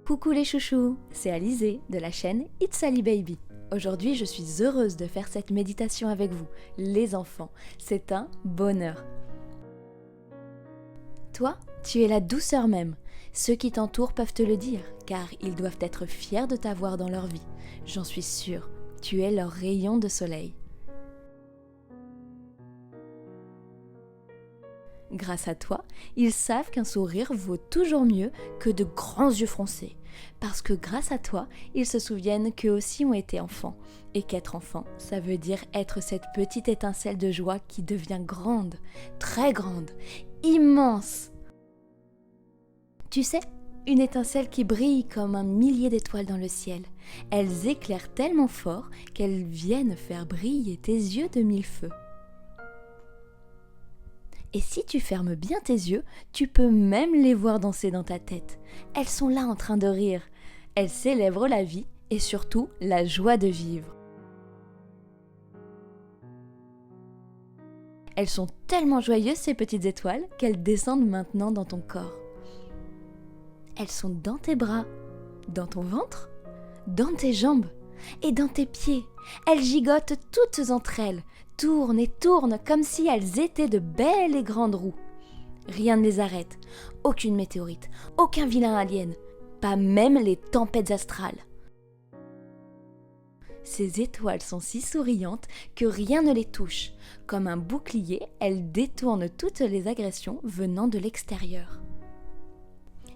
Coucou les chouchous, c'est Alizée de la chaîne It's Ali Baby. Aujourd'hui, je suis heureuse de faire cette méditation avec vous, les enfants. C'est un bonheur. Toi, tu es la douceur même. Ceux qui t'entourent peuvent te le dire, car ils doivent être fiers de t'avoir dans leur vie. J'en suis sûre, tu es leur rayon de soleil. Grâce à toi, ils savent qu'un sourire vaut toujours mieux que de grands yeux froncés. Parce que grâce à toi, ils se souviennent qu'eux aussi ont été enfants. Et qu'être enfant, ça veut dire être cette petite étincelle de joie qui devient grande, très grande, immense. Tu sais, une étincelle qui brille comme un millier d'étoiles dans le ciel. Elles éclairent tellement fort qu'elles viennent faire briller tes yeux de mille feux. Et si tu fermes bien tes yeux, tu peux même les voir danser dans ta tête. Elles sont là en train de rire. Elles célèbrent la vie et surtout la joie de vivre. Elles sont tellement joyeuses ces petites étoiles qu'elles descendent maintenant dans ton corps. Elles sont dans tes bras, dans ton ventre, dans tes jambes et dans tes pieds. Elles gigotent toutes entre elles, tournent et tournent comme si elles étaient de belles et grandes roues. Rien ne les arrête, aucune météorite, aucun vilain alien, pas même les tempêtes astrales. Ces étoiles sont si souriantes que rien ne les touche. Comme un bouclier, elles détournent toutes les agressions venant de l'extérieur.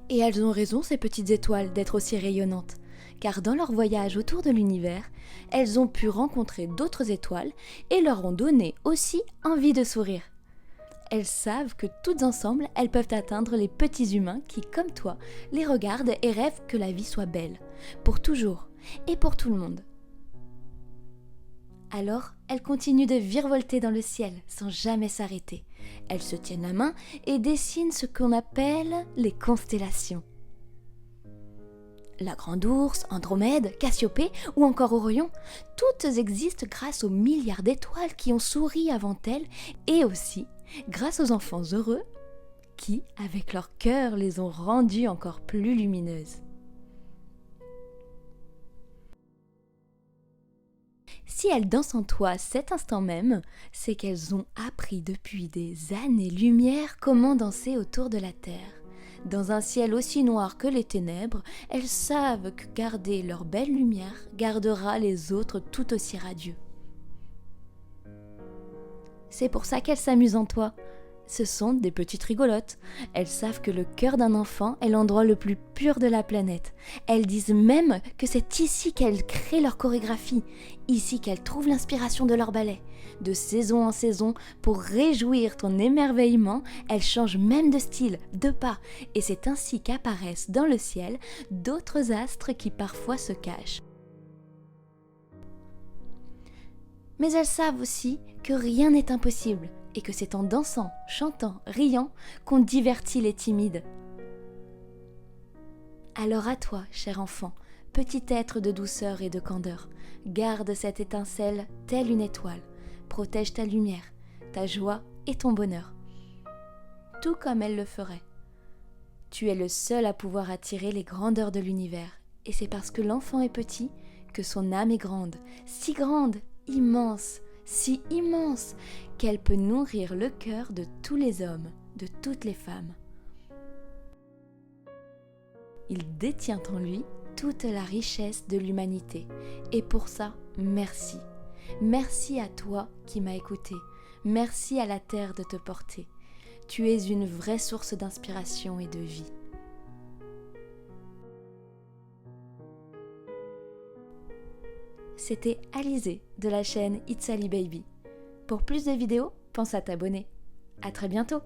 Et elles ont raison, ces petites étoiles, d'être aussi rayonnantes. Car dans leur voyage autour de l'univers, elles ont pu rencontrer d'autres étoiles et leur ont donné aussi envie de sourire. Elles savent que toutes ensemble, elles peuvent atteindre les petits humains qui, comme toi, les regardent et rêvent que la vie soit belle, pour toujours et pour tout le monde. Alors, elles continuent de virevolter dans le ciel sans jamais s'arrêter. Elles se tiennent la main et dessinent ce qu'on appelle les constellations. La Grande Ourse, Andromède, Cassiopée ou encore Orion, toutes existent grâce aux milliards d'étoiles qui ont souri avant elles et aussi grâce aux enfants heureux qui, avec leur cœur, les ont rendues encore plus lumineuses. Si elles dansent en toi à cet instant même, c'est qu'elles ont appris depuis des années-lumière comment danser autour de la Terre. Dans un ciel aussi noir que les ténèbres, elles savent que garder leur belle lumière gardera les autres tout aussi radieux. C'est pour ça qu'elles s'amusent en toi. Ce sont des petites rigolotes. Elles savent que le cœur d'un enfant est l'endroit le plus pur de la planète. Elles disent même que c'est ici qu'elles créent leur chorégraphie, ici qu'elles trouvent l'inspiration de leur ballet. De saison en saison, pour réjouir ton émerveillement, elles changent même de style, de pas, et c'est ainsi qu'apparaissent dans le ciel d'autres astres qui parfois se cachent. Mais elles savent aussi que rien n'est impossible et que c'est en dansant, chantant, riant qu'on divertit les timides. Alors à toi, cher enfant, petit être de douceur et de candeur, garde cette étincelle telle une étoile, protège ta lumière, ta joie et ton bonheur, tout comme elle le ferait. Tu es le seul à pouvoir attirer les grandeurs de l'univers, et c'est parce que l'enfant est petit que son âme est grande, si grande, immense, si immense, qu'elle peut nourrir le cœur de tous les hommes, de toutes les femmes. Il détient en lui toute la richesse de l'humanité, et pour ça, merci. Merci à toi qui m'as écouté, merci à la terre de te porter. Tu es une vraie source d'inspiration et de vie. C'était Alizée de la chaîne It's Ali Baby. Pour plus de vidéos, pense à t'abonner. À très bientôt!